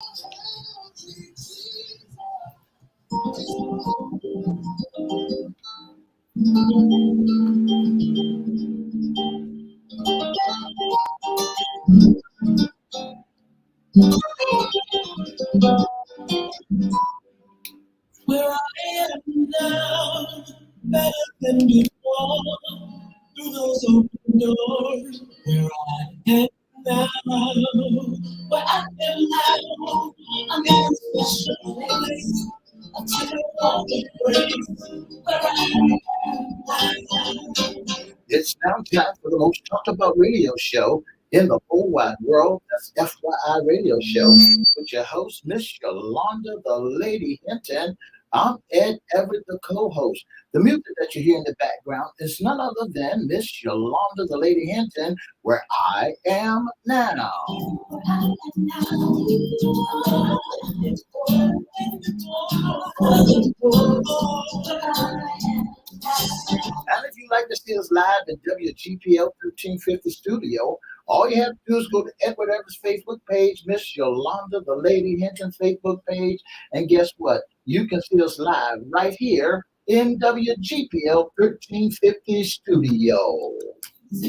Where I am now, better than before, through those open doors. Where I am now, where I am now, I'm in a special place. I tell all the praise. Where I am now. It's now time for the most talked about radio show in the whole wide world. That's FYI Radio Show with your host, Miss Yolanda, the Lady Hinton. I'm Ed Everett, the co-host. The music that you hear in the background is none other than Miss Yolanda, the Lady Hinton, where I am now. And if you'd like to see us live in WGPL 1350 studio, all you have to do is go to Edward Everett's Facebook page, Miss Yolanda, the Lady Hinton Facebook page, and guess what? You can see us live right here in WGPL 1350 studio. And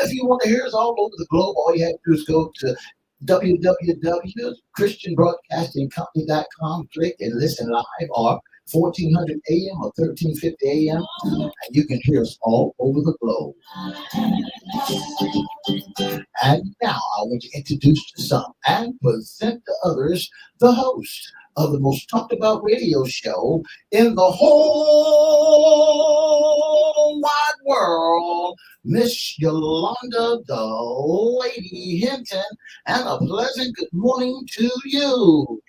if you want to hear us all over the globe, all you have to do is go to www.christianbroadcastingcompany.com, click and listen live, or 1400 AM or 1350 AM, and you can hear us all over the globe. And now I want to introduce to some and present to others the host of the most talked about radio show in the whole wide world, Miss Yolanda, the Lady Hinton, and a pleasant good morning to you.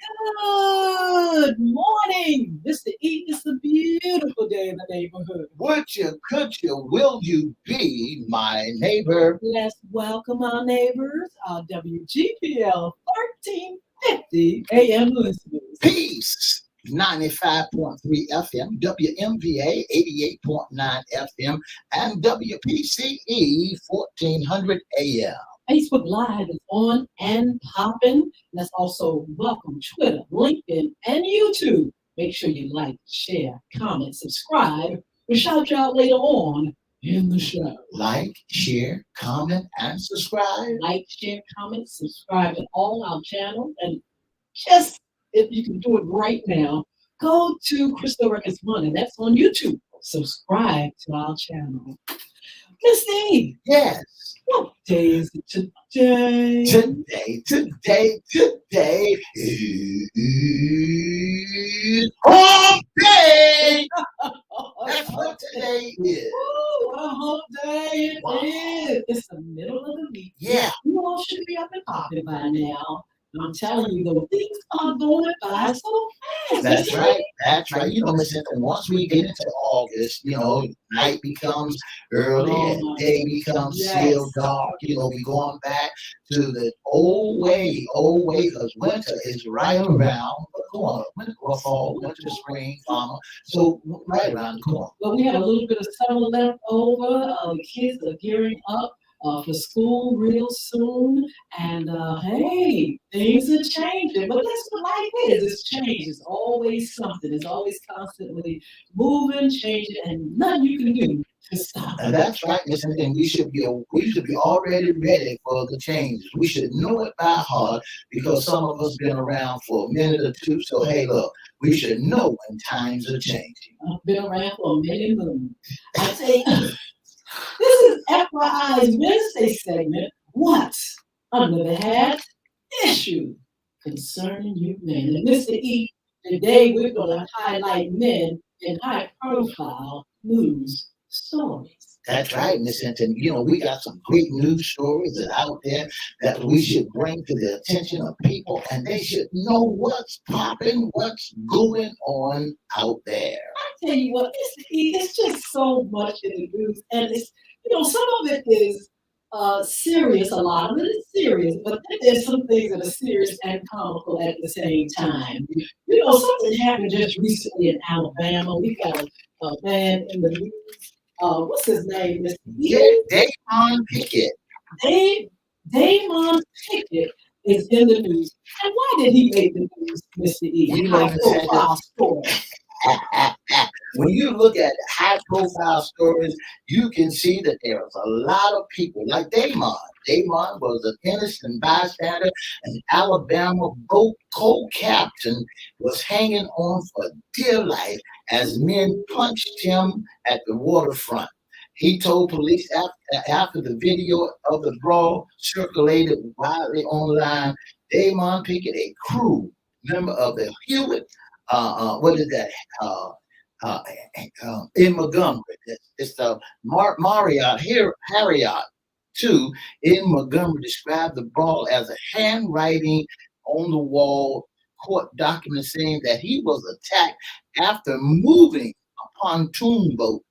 Good morning, Mr. E. It's a beautiful day in the neighborhood. Would you, could you, will you be my neighbor? Let's welcome our neighbors, our WGPL 1350 AM listeners. Peace. 95.3 FM, WMVA 88.9 FM, and WPCE 1400 AM. Facebook Live is on and popping. Let's also welcome Twitter, LinkedIn, and YouTube. Make sure you like, share, comment, subscribe. We'll shout you out later on in the show. Like, share, comment, and subscribe. Like, share, comment, subscribe to all our channels. And just, if you can do it right now, go to Crystal Records 1, and that's on YouTube. Subscribe to our channel. Miss E. Yes. What day is it today? Today is hump day. That's what today is. Ooh, what a hump day it is. It's the middle of the week. Yeah. You all should be up and popping by now. I'm telling you, though, things are going by so fast. That's right. That's right. You know, listen, once we get into August, you know, night becomes early and day becomes still dark. You know, we're going back to the old way, because winter is right around the corner. Winter or fall, winter, spring, summer. So right around the corner. Well, we have a little bit of summer left over. The kids are gearing up for school real soon, and hey, things are changing, but that's what life is. It's change. It's always something. It's always constantly moving, changing, and nothing you can do to stop it. And that's right, listen, and we should be already ready for the changes. We should know it by heart because some of us been around for a minute or two. So hey, look, we should know when times are changing. I've been around for a minute moon. I tell you. This is FYI's Wednesday segment, What's Under the Hat? Issue concerning you men. And Mr. E, today we're going to highlight men in high-profile news stories. That's right, Miss Hinton. You know, we got some great news stories that are out there that we should bring to the attention of people, and they should know what's popping, what's going on out there. I tell you what, it's just so much in the news, and it's, you know, some of it is serious, a lot of it is serious, but then there's some things that are serious and comical at the same time. You know, something happened just recently in Alabama. We got a man in the news. what's his name? Mr. Yeah, E? Davon Pickett. Dave, Damon Pickett is in the news. And why did he make the news, Mr. E? You know, High Miss Hinton, profile story. when you look at high profile stories, you can see that there was a lot of people like Damon. Damon was an innocent bystander. An Alabama boat co-captain was hanging on for dear life as men punched him at the waterfront. He told police after the video of the brawl circulated widely online, Damon Pickett, a crew member of the Hewitt, what is that? Uh, uh, in Montgomery. It's the Marriott here, Harriot too in Montgomery described the brawl as a handwriting on the wall court document saying that he was attacked after moving a pontoon boat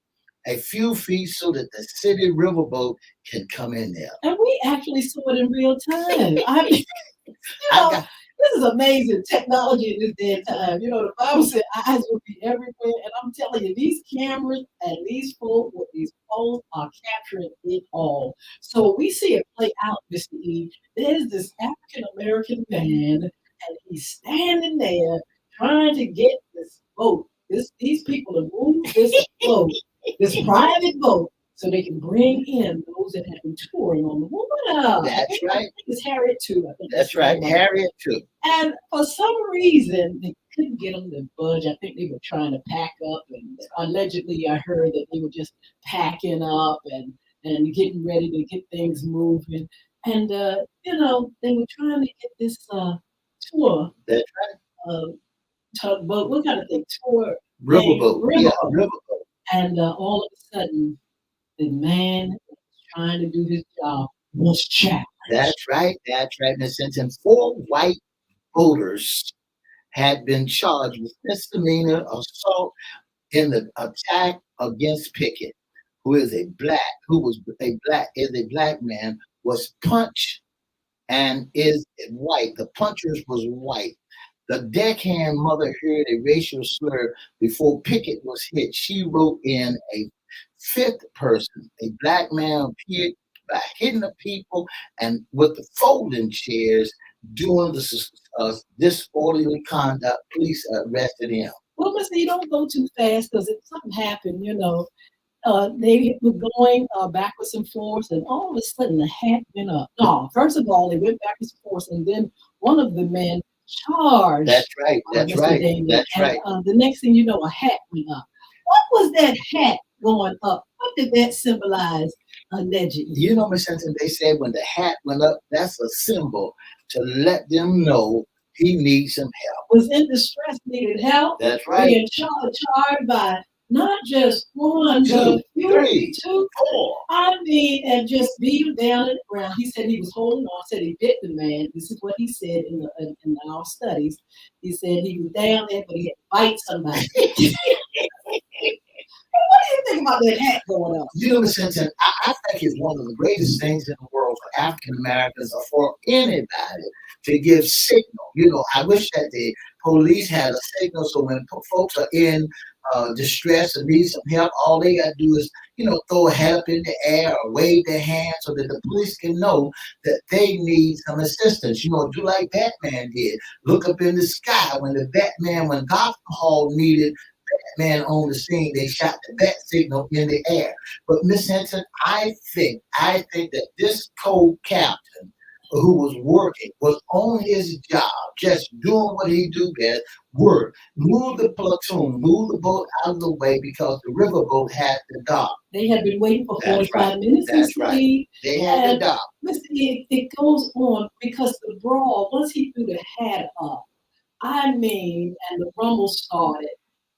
a few feet so that the city riverboat can come in there. And we actually saw it in real time. I mean, you I know, got this is amazing technology in this day and time. You know, the Bible said eyes will be everywhere. And I'm telling you, these cameras and these folks with these phones are capturing it all. So we see it play out, Mr. E. There's this African American man, and he's standing there trying to get this boat, these people to move this boat, this private boat, so they can bring in those that have been touring on the water. that's I right. think it's Harriet too. I think That's the right. name of it. Harriet too. And for some reason, they couldn't get them to budge. I think they were trying to pack up, and allegedly, I heard that they were just packing up and getting ready to get things moving. And they were trying to get this tour, That's uh, tugboat, what kind of thing, tour right. name, Riverboat. Yeah, riverboat. riverboat. And all of a sudden, the man that was trying to do his job was challenged. That's right. That's right. And since four white voters had been charged with misdemeanor assault in the attack against Pickett, who was a black, is a black man, was punched and is white. The punchers was white. The deckhand mother heard a racial slur before Pickett was hit. She wrote in a fifth person, a black man appeared by hitting the people and with the folding chairs doing the disorderly conduct. Police arrested him. Well, listen, you don't go too fast because if something happened, they were going backwards and forwards, and all of a sudden the hat went up. No, first of all, they went backwards and forwards, and then one of the men charged That's right. That's Mr. right. Damien, That's and right. the next thing you know, a hat went up. What was that hat going up? What did that symbolize, allegedly? You know, Miss Hinton, they said when the hat went up, that's a symbol to let them know he needs some help. Was in distress, needed help, That's right. being charged by not just one, Two, but few, three, two. four. I mean, and just beat him down and around. He said he was holding on. Said he bit the man. This is what he said in our studies. He said he was down there, but he had to bite somebody. What do you think about that hat going up? You know, Miss Hinton, I think it's one of the greatest things in the world for African Americans or for anybody to give signal. You know, I wish that the police had a signal so when folks are in distress and need some help, all they got to do is, throw a hat up in the air or wave their hand so that the police can know that they need some assistance. Do like Batman did. Look up in the sky when Gotham Hall needed Batman on the scene, they shot the bat signal in the air. But Miss Hinton, I think that this co-captain who was working was on his job, just doing what he do best, work, move the platoon, move the boat out of the way because the riverboat had to dock. They had been waiting for That's 45 right. minutes. That's Mr. right. E. They had to And dock. Mr. E, it goes on because the brawl, once he threw the hat up, I mean, and the rumble started,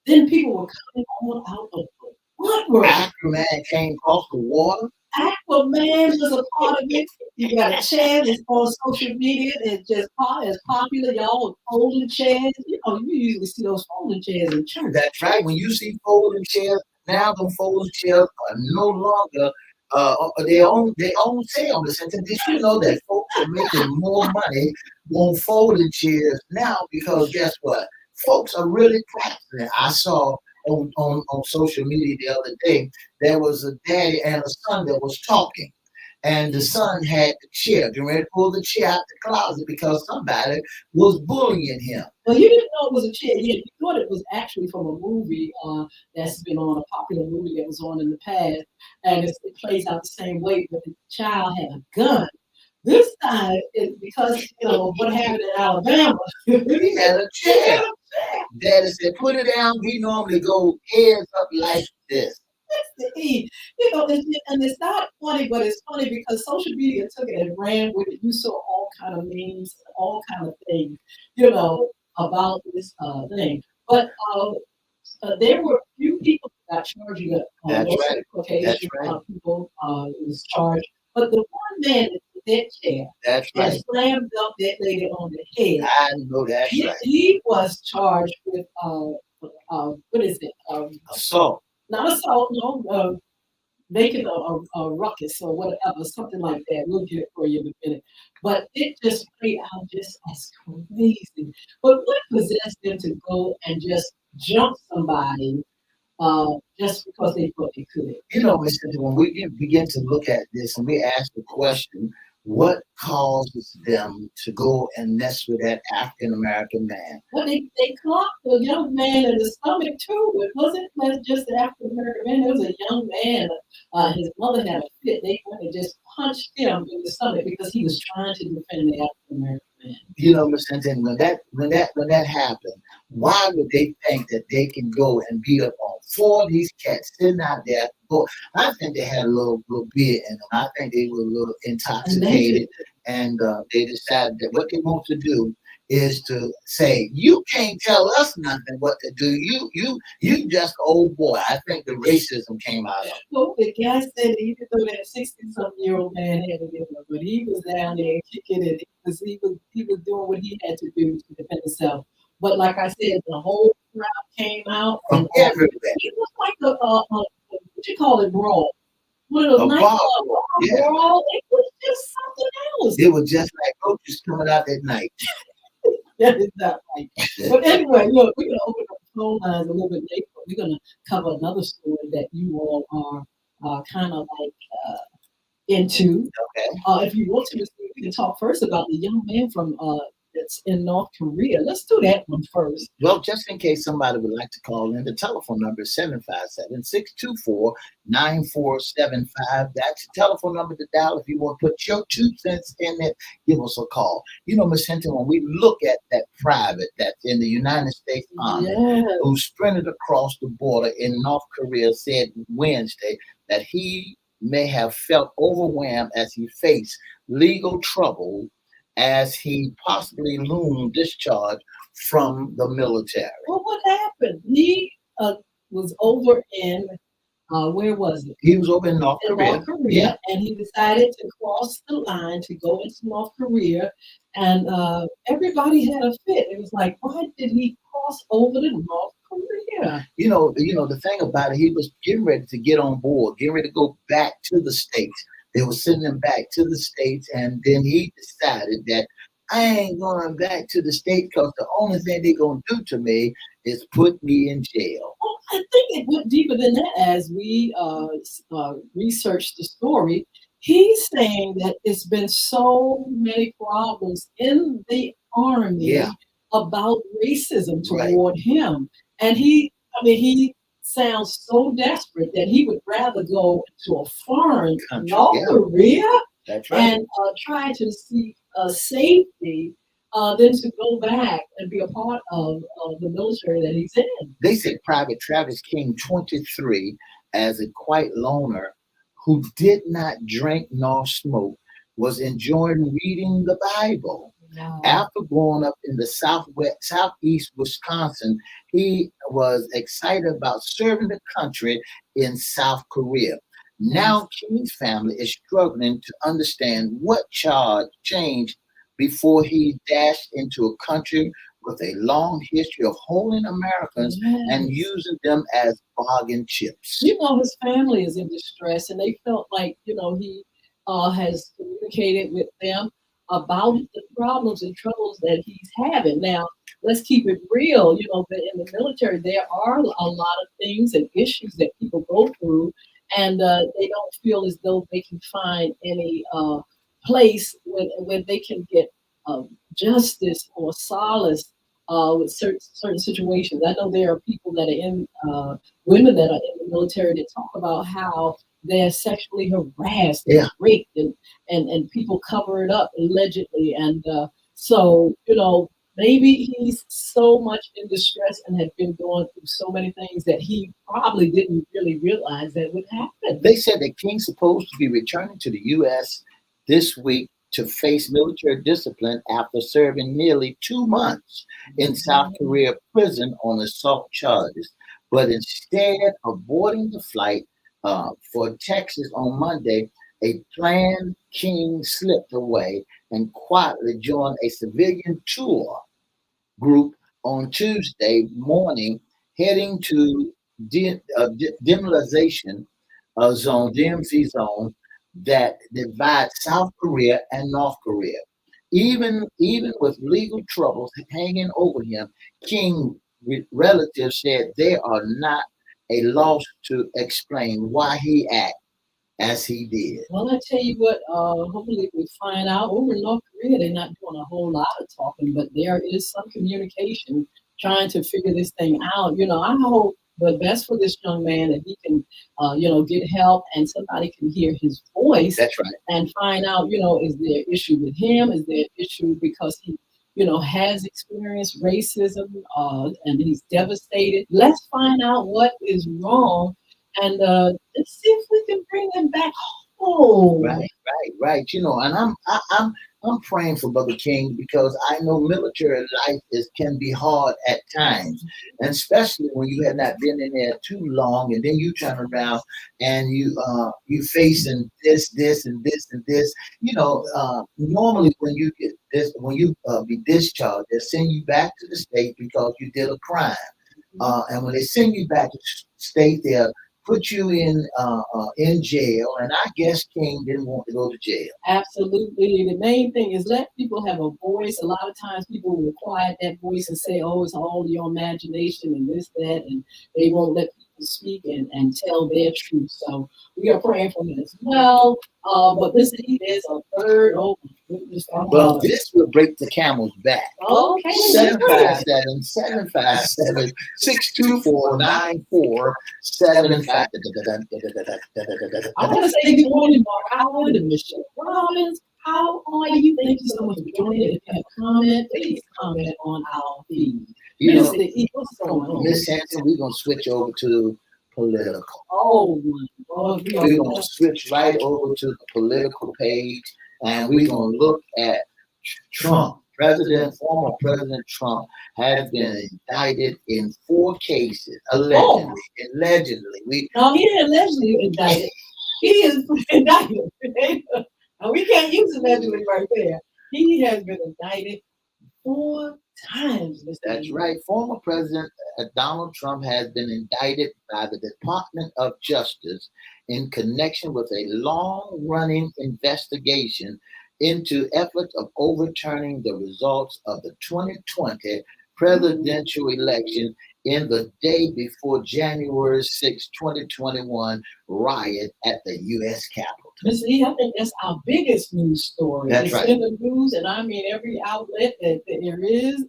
then people were coming on out of the woodwork. Aquaman came across the water. Aquaman was a part of it. You got a chair that's on social media that's just as popular. Y'all with folding chairs. You usually see those folding chairs in church. That's right. When you see folding chairs, now them folding chairs are no longer their own sale. Did you know that folks are making more money on folding chairs now because guess what? Folks are really practicing. I saw on social media the other day. There was a daddy and a son that was talking. And the son had the chair, getting ready to pull the chair out the closet because somebody was bullying him. Well, you didn't know it was a chair. You thought it was actually from a movie that's been on, a popular movie that was on in the past, and it plays out the same way. But the child had a gun. This time, because what happened in Alabama, He had a chair. Daddy said, "Put it down." We normally go heads up like this. to eat. And it's not funny, but it's funny because social media took it and ran with it. You saw all kind of memes, all kind of things, about this thing. But there were a few people that got charged. You got That's local right. Caucasian That's right. people was charged. But the one man in that chair That's and right. slammed up that lady on the head, I know that's right. he was charged with what is it? Assault. Not assault, no, making a ruckus or whatever, something like that. We'll get it for you in a minute. But it just played out just as crazy. But what possessed them to go and just jump somebody just because they thought they could? Mr. When we begin to look at this and we ask the question, what causes them to go and mess with that African American man? Well, they clocked the young man in the stomach too. It wasn't just the African American man. There was a young man. His mother had a fit. They went and just punched him in the stomach because he was trying to defend the African American man. Mr. Hinton, when that happened, why would they think that they can go and beat up on four of these cats sitting out there? Well, I think they had a little beer in them. I think they were a little intoxicated, and they decided that what they want to do is to say, "You can't tell us nothing what to do. You just old boy." I think the racism came out of it. Well, the guy said even though that 60-something-year-old man had to give up, but he was down there kicking it because he was doing what he had to do to defend himself. But like I said, the whole crowd came out From and everywhere. it was like what you call it, brawl. One of those A nightclub bar. Yeah. brawl. It was just something else. It was just like roaches coming out at night. That is not right. But anyway, look, we're gonna open up the phone lines a little bit later, but we're gonna cover another story that you all are kind of like into. Okay. If you want to, we can talk first about the young man from that's in North Korea. Let's do that one first. Well, just in case somebody would like to call in, the telephone number is 757-624-9475. That's the telephone number to dial if you want to put your 2 cents in it. Give us a call. Ms. Hinton, when we look at that private that's in the United States Army who sprinted across the border in North Korea, said Wednesday that he may have felt overwhelmed as he faced legal trouble as he possibly loomed discharge from the military. Well, what happened? He was over in where was it? He was over in North Korea. Yeah. And he decided to cross the line to go into North Korea, and everybody had a fit. It was like, why did he cross over to North Korea? The thing about it, he was getting ready to get on board, getting ready to go back to the States. They were sending him back to the States, and then he decided that I ain't going back to the States because the only thing they're going to do to me is put me in jail. Well, I think it went deeper than that as we researched the story. He's saying that it's been so many problems in the Army about racism toward him. And he sounds so desperate that he would rather go to a foreign country, North Korea, That's right, and try to seek safety than to go back and be a part of the military that he's in. They said Private Travis King, 23, as a quiet loner who did not drink nor smoke, was enjoying reading the Bible. Wow. After growing up in the southeast Wisconsin, he was excited about serving the country in South Korea. Now, King's family is struggling to understand what changed before he dashed into a country with a long history of holding Americans and using them as bargain chips. His family is in distress, and they felt like, he has communicated with them about the problems and troubles that he's having. Now, let's keep it real. But in the military, there are a lot of things and issues that people go through, and they don't feel as though they can find any place where they can get justice or solace with certain situations. I know there are people that are in women that are in the military that talk about how they're sexually harassed and Yeah. raped, and people cover it up allegedly. And so, maybe he's so much in distress and had been going through so many things that he probably didn't really realize that would happen. They said that King's supposed to be returning to the U.S. this week to face military discipline after serving nearly 2 months in South Korea prison on assault charges. But instead of boarding the flight for Texas on Monday, a planned King slipped away and quietly joined a civilian tour group on Tuesday morning, heading to demilitarization zone, DMZ zone, that divides South Korea and North Korea. Even with legal troubles hanging over him, King relatives said they are not a loss to explain why he acted as he did. Well, I tell you what, hopefully we find out over in North Korea, they're not doing a whole lot of talking, but there is some communication trying to figure this thing out. I hope the best for this young man that he can, get help and somebody can hear his voice That's right. and find out, is there an issue with him? Is there an issue because he, has experienced racism and he's devastated? Let's find out what is wrong and let's see if we can bring them back home. Right. And I'm praying for Brother King because I know military life can be hard at times, and especially when you have not been in there too long, and then you turn around and you facing this, and this, and this. Normally when you get this, when you be discharged, they send you back to the state because you did a crime. And when they send you back to state, they'll put you in jail. And I guess King didn't want to go to jail. Absolutely. The main thing is let people have a voice. A lot of times people will quiet that voice and say, oh, it's all your imagination and this, that, and they won't let people speak and tell their truth. So we are praying for him as well. But listen, there's a third. Oh, my goodness. Well, this will break the camel's back. Okay. 757-754-9475. I want to say good morning, Mark Howard and Michelle Robbins. How are you? Thank you so much for joining. If you have a comment, please comment on our feed. Mr. E, what's going on? Miss Hanson, we're going to switch over to political. Oh, we're going to switch right over to the political page, and we're going to look at Trump. Former President Trump has been indicted in 4 cases, allegedly. No, he didn't allegedly indicted. He is indicted. We can't use allegedly right there. He has been indicted 4 times. That's right. Former President Donald Trump has been indicted by the Department of Justice in connection with a long-running investigation into efforts of overturning the results of the 2020 presidential election in the day before January 6, 2021 riot at the U.S. Capitol. Mr. E, I think that's our biggest news story. That's it's right. in the news, and I mean every outlet that there is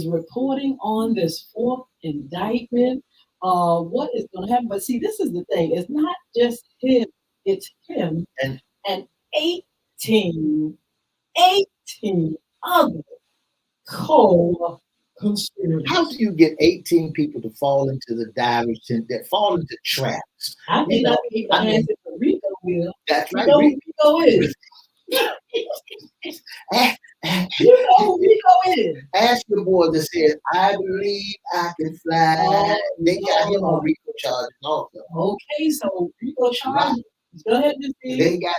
reporting on this 4th indictment. What is going to happen? But see, this is the thing. It's not just him. It's him and 18 other co-conspirators. How do you get 18 people to fall into the direction, that fall into traps? I think Rico will. That's right. Rico is. You know who Rico is. Ask the boy that says, I believe I can fly. They got him on Rico charges also. Okay, so Rico charges. Go ahead, they got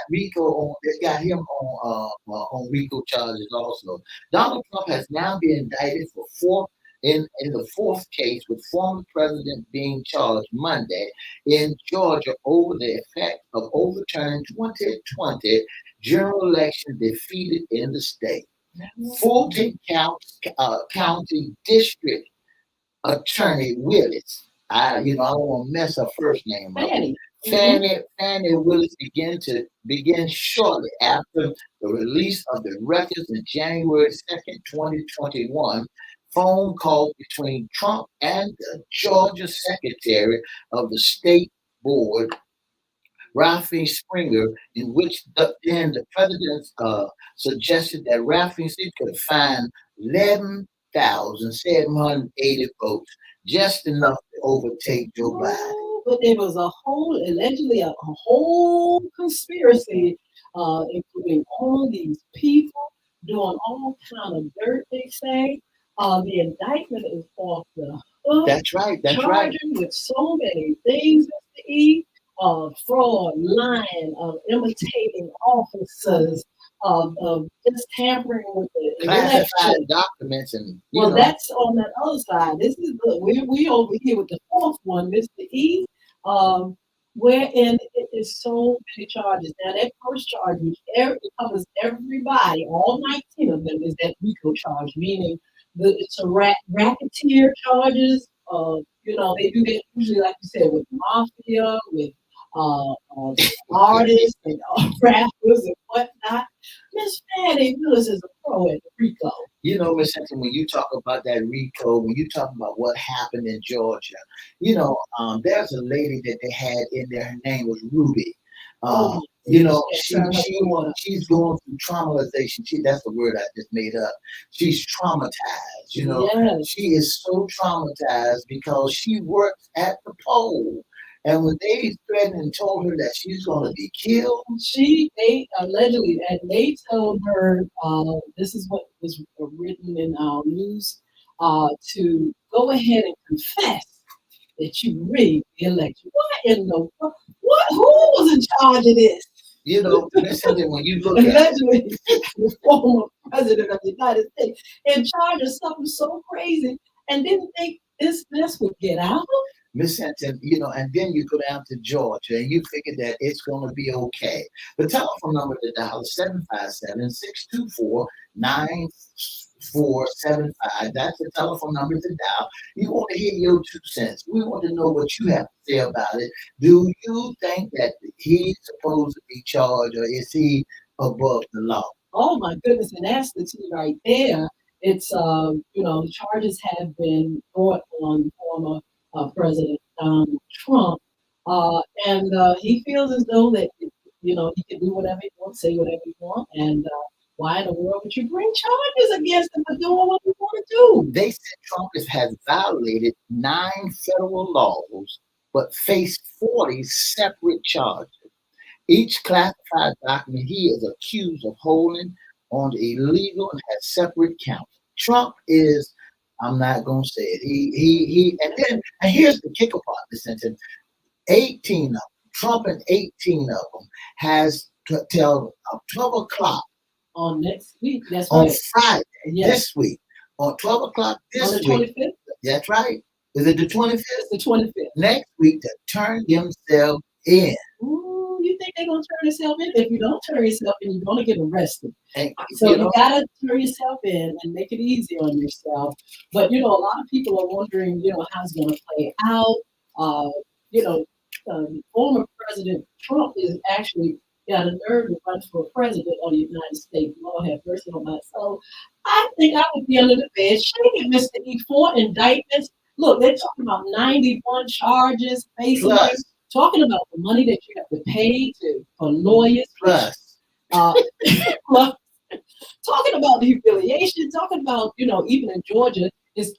him on Rico charges also. Donald Trump has now been indicted for in the 4th case, with former president being charged Monday in Georgia over the effect of overturning 2020 general election defeated in the state. Fulton County District Attorney Willis. I don't want to mess her first name up. Fanny. Fannie Willis began shortly after the release of the records in January 2nd, 2021. Phone call between Trump and the Georgia Secretary of the State Board, Ralphie Springer, in which the president suggested that Ralphie could find 11,780 votes, just enough to overtake Joe Biden. But there was allegedly a whole conspiracy, including all these people doing all kind of dirt, they say. The indictment is off the hook. That's right. Charging with so many things, Mr. E. Fraud, lying, imitating officers, just tampering with the classified documents, and that's on that other side. This is we over here with the fourth one, Mr. E. Wherein it is so many charges. Now that first charge, which covers everybody, all 19 of them, is that RICO charge, meaning it's a racketeer charges. They do that usually, like you said, with mafia, with artists and rappers and whatnot. Miss Fannie Willis is a pro at RICO. Miss Hinton, when you talk about that RICO, when you talk about what happened in Georgia, there's a lady that they had in there. Her name was Ruby. She's going through traumatization. That's the word I just made up. She's traumatized. Yes. She is so traumatized because she works at the poll. And when they threatened and told her that she's going to be killed, they allegedly, and they told her, this is what was written in our news, to go ahead and confess that you rigged the election. What in the what? Who was in charge of this? Listen, when you look allegedly, the former president of the United States in charge of something so crazy, and didn't think this mess would get out. Miss Hinton, and then you go down to Georgia and you figure that it's going to be okay. The telephone number to dial is 757-624-9475. That's the telephone number to dial. You want to hear your 2 cents. We want to know what you have to say about it. Do you think that he's supposed to be charged, or is he above the law? Oh my goodness, and that's the tea right there. It's the charges have been brought on former President Donald Trump, and he feels as though that he can do whatever he wants, say whatever he wants, and why in the world would you bring charges against him for doing what he want to do? They said Trump has violated 9 federal laws, but faced 40 separate charges. Each classified document he is accused of holding on illegal and has separate counts. Trump is, I'm not going to say it. And here's the kicker part, Miss Hinton. 18 of them, Trump and 18 of them has till 12 o'clock on next week. That's on right. Friday, yes. This week, on 12 o'clock this on the week. 25th? That's right. Is it the 25th? It's the 25th. Next week to turn themselves in. Ooh, you think they're going to turn themselves in? If you don't turn yourself in, you're going to get arrested. And, so you got to turn yourself in and make it easy on yourself. But, a lot of people are wondering, how it's going to play out. Former President Trump is actually got a nerve to run for president of the United States. Lord have mercy on my soul. I think I would be under the bed shaking, Mr. E. 4 indictments. Look, they're talking about 91 charges facing them. Talking about the money that you have to pay for lawyers. Plus. Plus. Talking about the humiliation. Talking about, even in Georgia, it's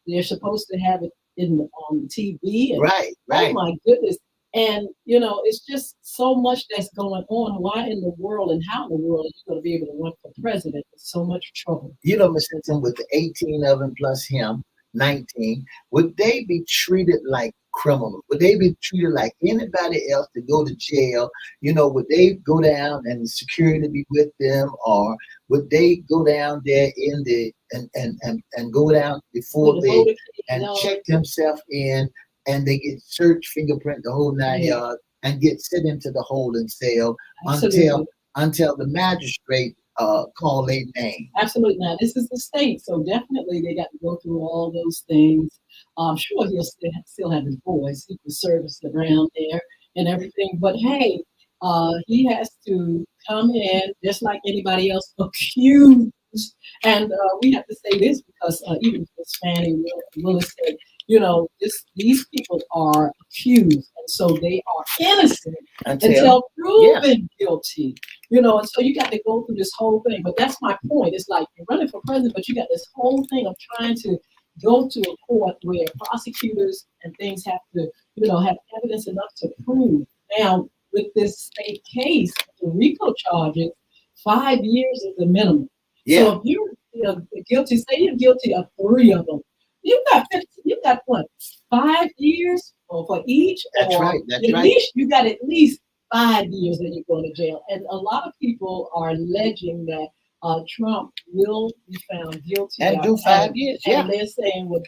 they're supposed to have it on TV. And, right. Oh, my goodness. And, it's just so much that's going on. Why in the world and how in the world are you going to be able to run for president? It's so much trouble. Ms. Hinton, with the 18 of them plus him, 19, would they be treated like criminals? Would they be treated like anybody else to go to jail? Would they go down and the security be with them, or would they go down there in the and go down before they and check themselves in, and they get search, fingerprint, the whole 9 yards, and get sent into the holding cell until the magistrate call their name. Absolutely not. This is the state, so definitely they got to go through all those things. I'm sure he'll still have his voice, Secret Service around there and everything. But hey, he has to come in just like anybody else accused. And we have to say this because even Miss Fannie Willis said, these people are accused, and so they are innocent until Yeah, proven guilty. And so you got to go through this whole thing. But that's my point. It's like you're running for president, but you got this whole thing of trying to go to a court where prosecutors and things have to, have evidence enough to prove. Now, with this state case, the RICO charges, 5 years is the minimum. yeah. So if you're guilty, say you're guilty of three of them, you got what, 5 years for each? That's or right. That's at right. least you got at least 5 years that you're going to jail. And a lot of people are alleging that Trump will be found guilty And do 5 years. Yeah. and they're saying will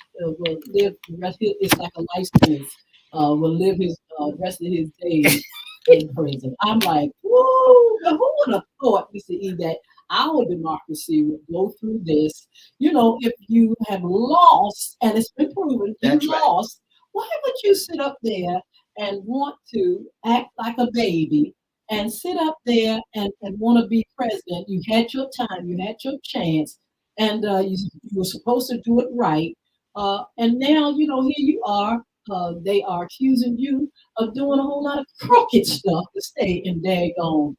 live the rest of it's like a life sentence. Will live his rest of his days in prison. I'm like, woo! Who would have thought, Mr. E, that our democracy would go through this? If you have lost, and it's been proven That's you right. lost, why would you sit up there and want to act like a baby and sit up there and want to be president? You had your time, you had your chance, and you were supposed to do it right. And now, here you are. They are accusing you of doing a whole lot of crooked stuff to stay in daggone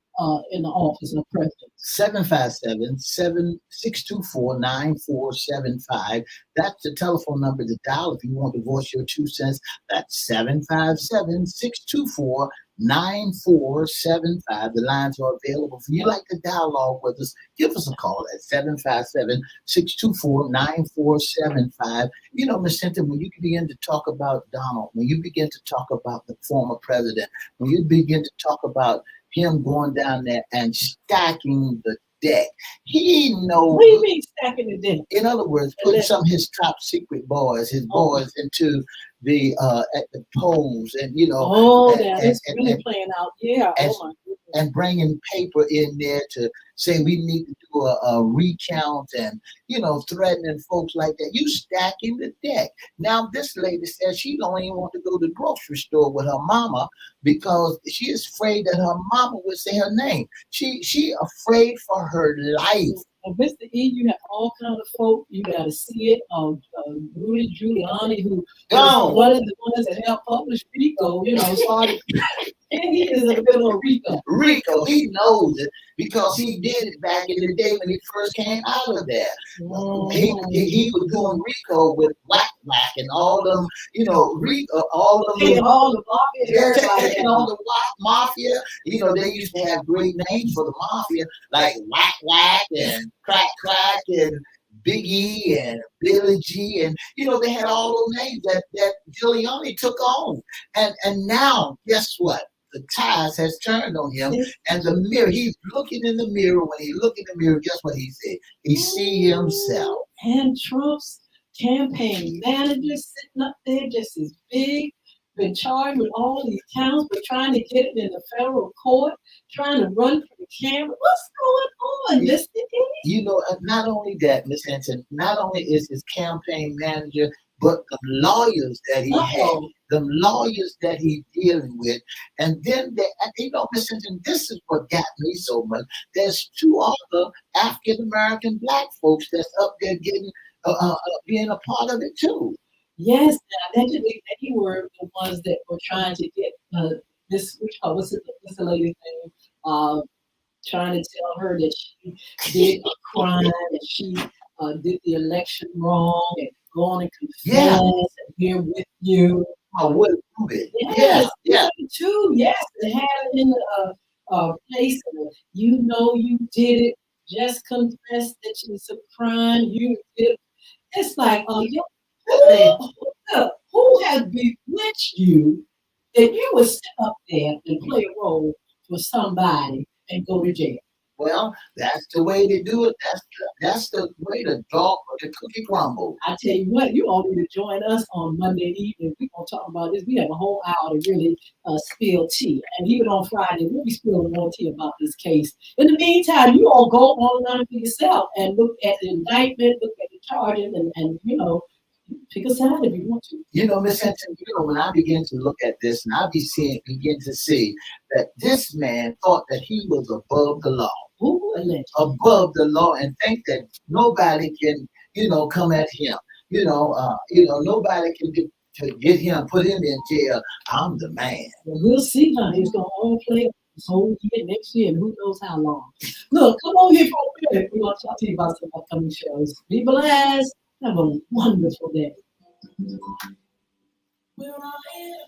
in the office of president. 757-624-9475. That's the telephone number to dial if you want to voice your 2 cents. That's 757-624-9475. The lines are available. If you'd like to dialogue with us, give us a call at 757-624-9475. Ms. Hinton, when you begin to talk about Donald, when you begin to talk about the former president, when you begin to talk about him going down there and stacking the deck, he knows. What do you mean stacking the deck? In other words, putting some of his top secret boys, into the at the polls, and it's really playing out. Yeah. And, my goodness. And bringing paper in there to say we need to do a recount, and threatening folks like that. You stacking the deck. Now this lady says she don't even want to go to the grocery store with her mama because she is afraid that her mama would say her name. She afraid for her life. Mr. E, you have all kinds of folk. You got to see it. Rudy Giuliani, who was one of the ones that helped publish RICO, started. And he is a little Rico. Rico, he knows it because he did it back in the day when he first came out of there. He was doing Rico with Whack Whack and all them, Rico, all of them. All the mafia, and all the mafia. They used to have great names for the mafia, like Whack Whack and Crack Crack and Big E and Billy G, and they had all those names that Giuliani took on. And now, guess what? The tide has turned on him, and the mirror. He's looking in the mirror. When he look in the mirror, guess what he said? He see himself. And Trump's campaign manager sitting up there just as big, been charged with all these counts, but trying to get it in the federal court, trying to run for the camera. What's going on, Mr. E? Not only that, Miss Hinton, not only is his campaign manager, but the lawyers that he had, the lawyers that he's dealing with. And then, Miss Hinton, this is what got me so much. There's two other African-American black folks that's up there getting, being a part of it too. Yes, allegedly they were the ones that were trying to get what's the lady's name? Trying to tell her that she did a crime and she did the election wrong and go on and confess and we're with you. What it? Yes, too. Yes, they had it in the place. You did it. Just confess that it's a crime. You did it. It's like, who has bewitched you that you would sit up there and play a role for somebody and go to jail? Well, that's the way to do it. That's the way the dog or the cookie crumble. I tell you what, you all need to join us on Monday evening. We're gonna talk about this. We have a whole hour to really spill tea, and even on Friday, we'll be spilling more tea about this case. In the meantime, you all go online for yourself and look at the indictment, look at the charges, and pick a side if you want to. Miss Hinton, when I begin to look at this and begin to see that this man thought that he was above the law. Ooh, alleged. Above the law and think that nobody can, come at him. Nobody can get him, put him in jail. I'm the man. Well, we'll see how he's going to all play this whole year, next year, and who knows how long. Look, come on here for a minute. We're going to talk to you about some upcoming shows. Be blessed. Have a wonderful day.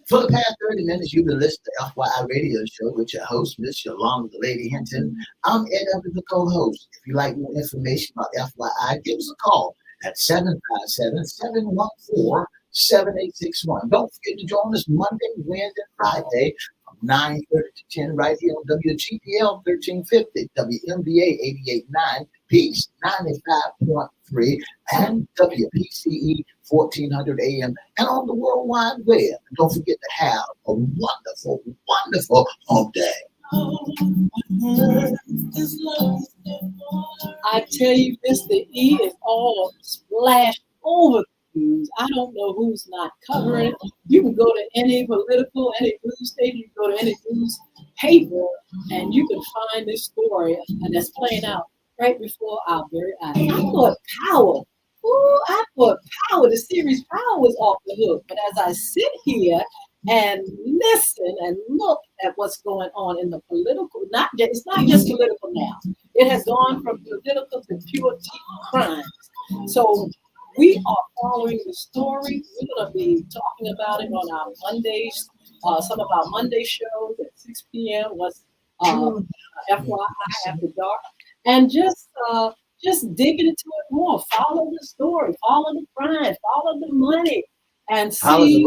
For the past 30 minutes, you've been listening to FYI Radio Show with your host, Miss Yolanda the Lady Hinton. I'm Ed Evans, the co-host. If you'd like more information about FYI, give us a call at 757-714-7861. Don't forget to join us Monday, Wednesday, Friday from 9:30 to 10 right here on WGPL 1350, WMBA 88.9, Peace 95.3, and WPCE 1400 AM, and on the World Wide Web. And don't forget to have a wonderful, wonderful home day. I tell you, Mr. E is all splashed over the news. I don't know who's not covering it. You can go to any political, any news station, you can go to any newspaper, and you can find this story that's playing out right before our very eyes. I thought Power. The series Power was off the hook. But as I sit here and listen and look at what's going on in the political, it's not just political now. It has gone from political to pure crimes. So we are following the story. We're going to be talking about it on our Mondays, some of our Monday shows at 6 p.m. What's FYI After Dark. And just digging into it more. Follow the story, follow the crime, follow the money, and see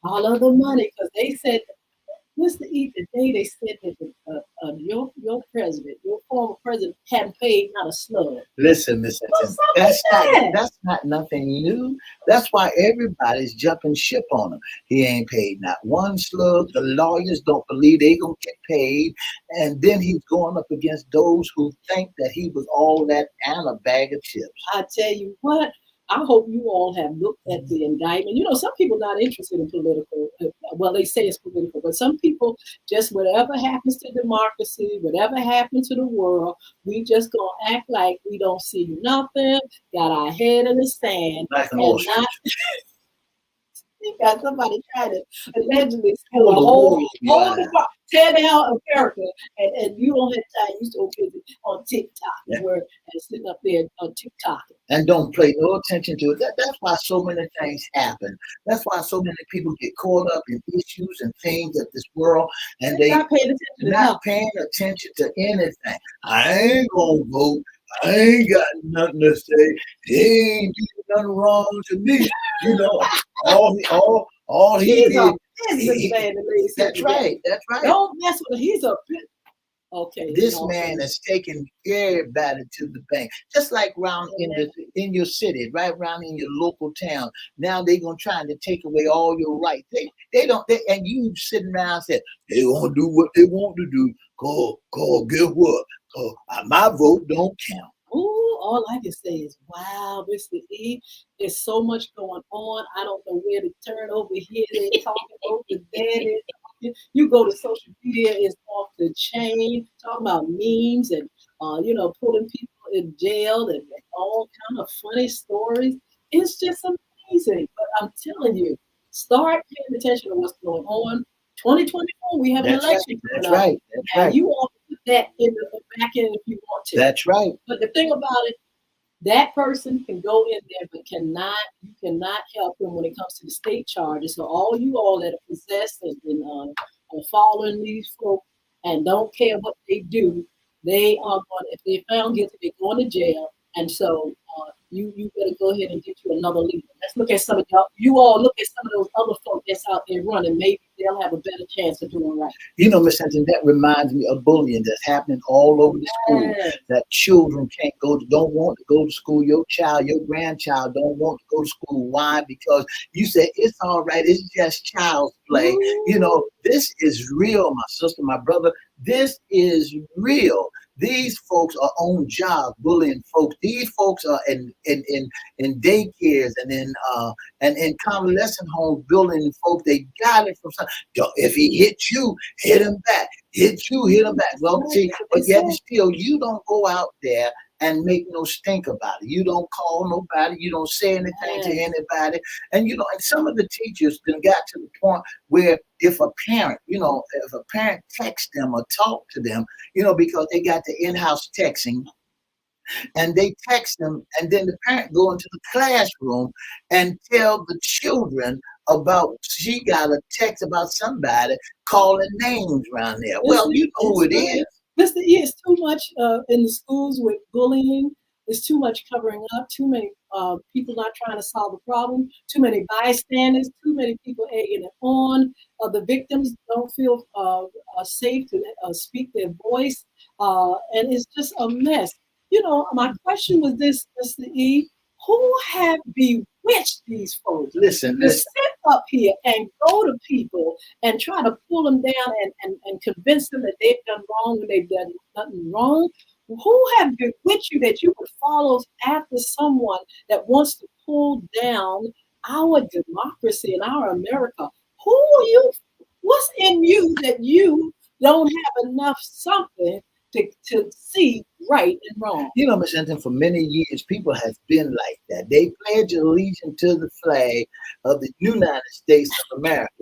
follow the money. Because they said, Mr. E, today they said that your president, your former president, hadn't paid not a slug. Listen, Miss Hinton, that's not nothing new. That's why everybody's jumping ship on him. He ain't paid not one slug. The lawyers don't believe they gonna get paid, and then he's going up against those who think that he was all that and a bag of chips. I tell you what. I hope you all have looked at the indictment. Some people not interested in political. Well, they say it's political, but some people just whatever happens to democracy, whatever happens to the world, we just gonna act like we don't see nothing. Got our head in the sand, you got somebody trying to allegedly steal a whole tear down America, and you don't have time. You so busy on TikTok and sitting up there on TikTok. And don't pay no attention to it. That's why so many things happen. That's why so many people get caught up in issues and things of this world, and they not paying attention to anything. I ain't gonna vote. I ain't got nothing to say. He ain't doing nothing wrong to me. All he did. That's right. Don't mess with him. He's a bit. Okay. This man is taking everybody to the bank, just like around in your city, right around in your local town. Now they're gonna try to take away all your rights. They don't. And you sitting around and say they gonna do what they want to do. Call. Guess what? My vote don't count. Ooh, all I can say is, wow, Mr. E, there's so much going on. I don't know where to turn over here. They're talking over there. You go to social media, it's off the chain, talking about memes and, pulling people in jail and all kind of funny stories. It's just amazing. But I'm telling you, start paying attention to what's going on. 2024, we have an election coming up. That's right. You all put that in the back end if you want to. That's right. But the thing about it, that person can go in there, but you cannot help them when it comes to the state charges. So all you all that are possessed and are following these folks and don't care what they do, they are going. If they're found guilty, they're going to jail. And so you better go ahead and get you another leader. Let's look at some of y'all. You all look at some of those other folk that's out there running. Maybe they'll have a better chance of doing right. You know, Miss Hinton, that reminds me of bullying that's happening all over the school. Yes. That children don't want to go to school. Your child, your grandchild don't want to go to school. Why? Because you say it's all right. It's just child's play. You know, this is real, my sister, my brother. This is real. These folks are on jobs bullying folks. These folks are in daycares and in convalescent homes bullying folks. They got it from some. If he hits you, hit him back. Hit you, hit him back. Well, see, but yet still, you don't go out there and make no stink about it. You don't call nobody. You don't say anything to anybody. And you know, and some of the teachers then got to the point where if a parent, if a parent texts them or talk to them, because they got the in-house texting, and they text them, and then the parent go into the classroom and tell the children about she got a text about somebody calling names around there. Well, you know who it is. Mr. E, it's too much in the schools with bullying. There's too much covering up, too many people not trying to solve the problem, too many bystanders, too many people egging it on. The victims don't feel safe to speak their voice, and it's just a mess. My question was this, Mr. E, who have bewitched these folks? Listen. Sit up here and go to people and try to pull them down and convince them that they've done wrong when they've done nothing wrong. Who have bewitched you that you would follow after someone that wants to pull down our democracy and our America? Who are you? What's in you that you don't have enough something to see right and wrong? Ms. Hinton, for many years, people have been like that. They pledge allegiance to the flag of the United States of America,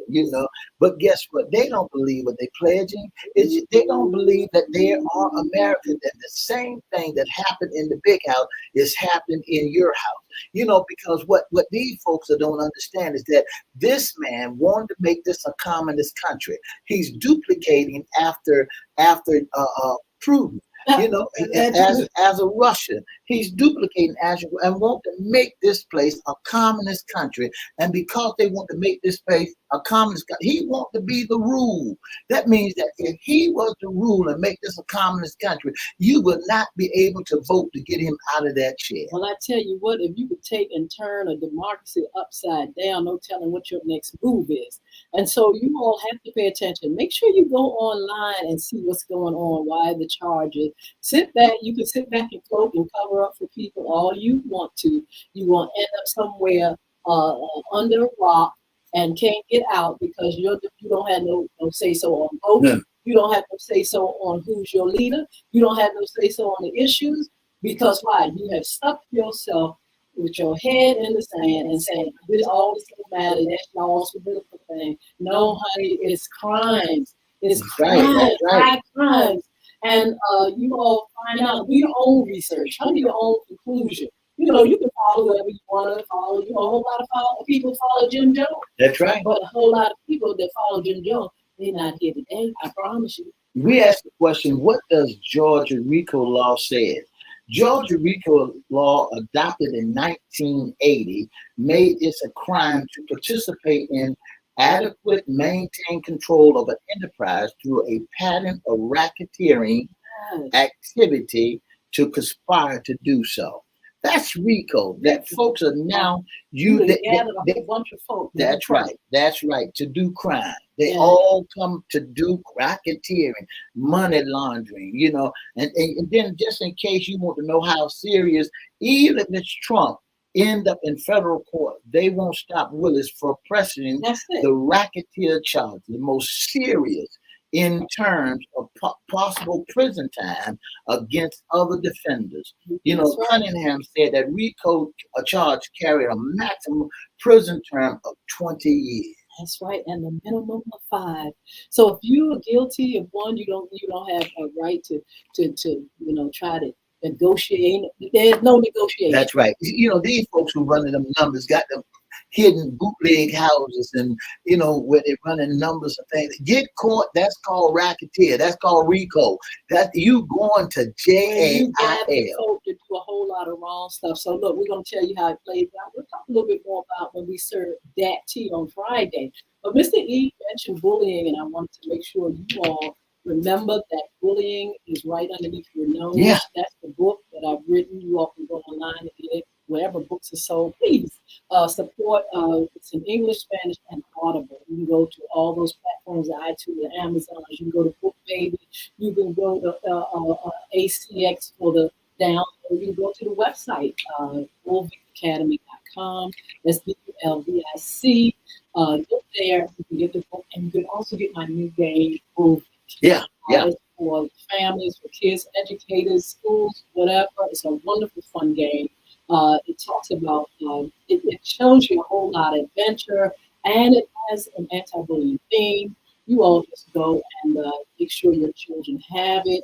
But guess what? They don't believe what they're pledging. They don't believe that they are Americans, and the same thing that happened in the big house is happening in your house. Because what these folks don't understand is that this man wanted to make this a communist country. He's duplicating after Putin. As a Russian, he's duplicating and want to make this place a communist country. And because they want to make this place a communist country, he wants to be the rule. That means that if he was to rule and make this a communist country, you would not be able to vote to get him out of that chair. Well, I tell you what, if you could take and turn a democracy upside down, no telling what your next move is. And so you all have to pay attention. Make sure you go online and see what's going on, why the charges. Sit back. You can sit back and cloak and cover up for people all you want to. You won't end up somewhere under a rock and can't get out because you don't have no say so on voting. Yeah. You don't have no say so on who's your leader. You don't have no say so on the issues because why? You have stuck yourself with your head in the sand and saying, all this don't matter, that's y'all's political thing. No, honey, it's crimes. It's crimes, crimes. And you all find out, do your own research, come to your own conclusion. You can follow whoever you want to follow. A whole lot of people follow Jim Jones. That's right. But a whole lot of people that follow Jim Jones, they're not here today, I promise you. We asked the question, what does Georgia RICO law say? Georgia RICO law, adopted in 1980, made it a crime to participate in adequate maintain control of an enterprise through a pattern of racketeering activity to conspire to do so. That's RICO. That folks are now a bunch of folks. That's right. That's right. To do crime. They all come to do racketeering, money laundering, and then just in case you want to know how serious, even if it's Trump end up in federal court, they won't stop Willis for pressing the racketeer charge, the most serious in terms of possible prison time against other defenders. Cunningham said that RICO charge carried a maximum prison term of 20 years. That's right, and the minimum of 5. So if you are guilty of one, you don't have a right to try to negotiate. There's no negotiation. That's right. These folks who running them numbers got them hidden bootleg houses and where they're running numbers and things. Get caught, that's called racketeer. That's called RICO. That you going to jail. You got to do a whole lot lot of wrong stuff. So look, we're gonna tell you how it plays out. We'll talk a little bit more about when we serve that tea on Friday. But Mr. E mentioned bullying, and I wanted to make sure you all remember that bullying is right underneath your nose. Yeah. That's the book that I've written. You all can go online and get it wherever books are sold. Please support. It's in English, Spanish, and Audible. You can go to all those platforms, iTunes, and Amazon. You can go to BookBaby. You can go to ACX for the download. You can go to the website, bulvicacademy.com. That's BULVIC. Look there. You can get the book, and you can also get my new game, Bulvic. Yeah. It's for families, for kids, educators, schools, whatever. It's a wonderful, fun game. It talks about, it shows you a whole lot of adventure, and it has an anti-bullying theme. You all just go and make sure your children have it.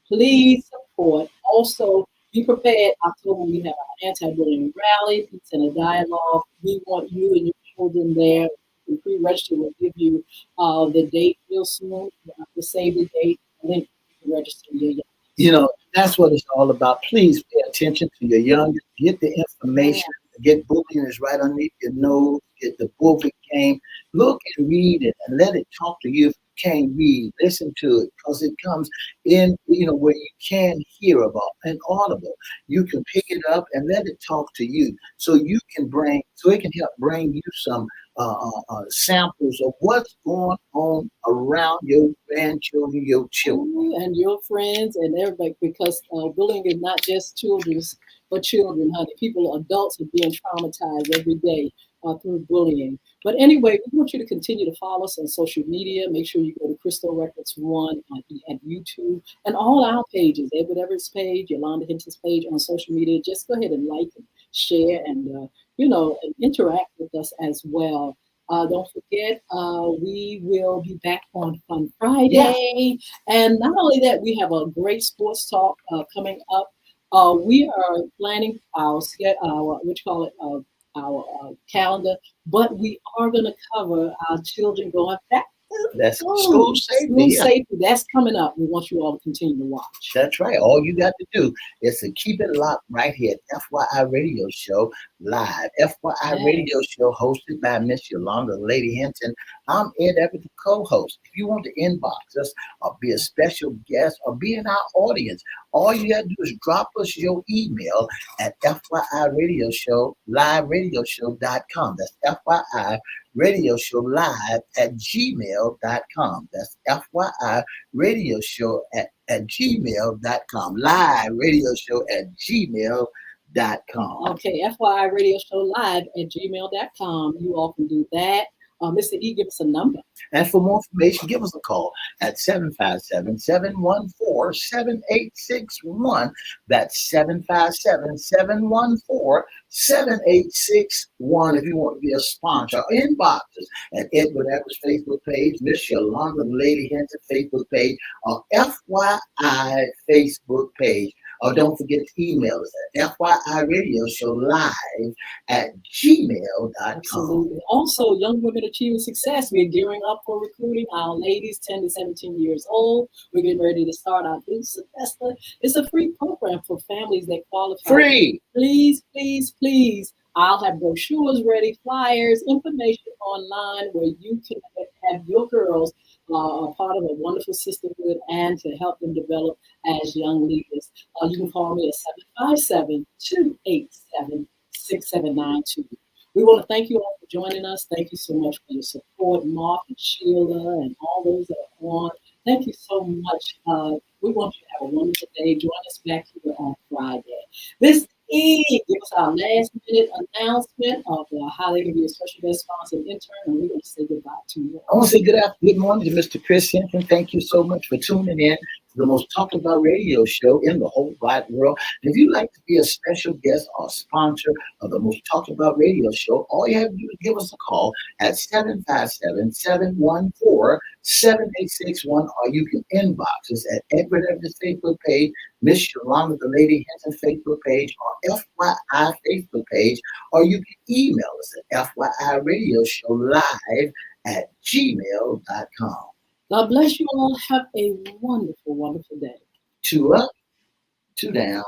Please support. Also, be prepared. October, we have an anti-bullying rally. It's in a dialogue. We want you and your children there. The pre-register will give you the date real soon. You have to save the date, link to register your young. You know, that's what it's all about. Please pay attention to your youngest. Get the information. Get bullying is right underneath your nose. Get the Bulvic game. Look and read it and let it talk to you. If you can't read, listen to it because it comes in, where you can hear about an audible. You can pick it up and let it talk to you so it can help bring you some samples of what's going on around your grandchildren, your children. And your friends and everybody, because bullying is not just but children, honey. Adults are being traumatized every day through bullying. But anyway, we want you to continue to follow us on social media. Make sure you go to Crystal Records One at YouTube and all our pages, Edward Everett's page, Yolanda Hinton's page on social media. Just go ahead and like and share and and interact with us as well. Don't forget, we will be back on Fun Friday. And not only that, we have a great sports talk coming up. We are planning our calendar, but we are going to cover our children going back. That's school safety. Safety. That's coming up. We want you all to continue to watch. That's right. All you got to do is to keep it locked right here at FYI Radio Show Live. FYI Radio Show hosted by Miss Yolanda Lady Hinton. I'm Ed Everett, the co-host. If you want to inbox us or be a special guest or be in our audience, all you got to do is drop us your email at FYI Radio Show Live Radio Show.com. That's FYI Radio Show Live at gmail.com. That's FYI Radio Show at gmail.com. Live Radio Show at gmail.com. Okay, FYI Radio Show Live at gmail.com. You all can do that. Mr. E, give us a number. And for more information, give us a call at 757-714-7861. That's 757-714-7861. If you want to be a sponsor, inbox us at Edward Everett's Facebook page, Miss Yolanda Lady Hinton Facebook page, or FYI Facebook page. Or don't forget to email us at FYI Radio Show Live at gmail.com. Absolutely. Also, Young Women Achieving Success. We're gearing up for recruiting our ladies 10 to 17 years old. We're getting ready to start our new semester. It's a free program for families that qualify. Free. Please, please, please. I'll have brochures ready, flyers, information online where you can have your girls a part of a wonderful sisterhood and to help them develop as young leaders. You can call me at 757-287-6792. We want to thank you all for joining us. Thank you so much for your support, Mark and Sheila and all those that are on. Thank you so much. We want you to have a wonderful day. Join us back here on Friday. This give us our last minute announcement of how they can be a special guest sponsor and intern, and we're going to say goodbye to you. I want to say good morning to Mr. Chris Hinton. Thank you so much for tuning in to the most talked about radio show in the whole wide world. And if you'd like to be a special guest or sponsor of the most talked about radio show, all you have to do is give us a call at 757-714-7861, or you can inbox us at Edward Everett's Facebook page, Miss Yolanda the Lady Hinton Facebook page, or FYI Facebook page, or you can email us at FYI Radio Show Live at gmail.com. God bless you all. Have a wonderful, wonderful day. 2 up, 2 down.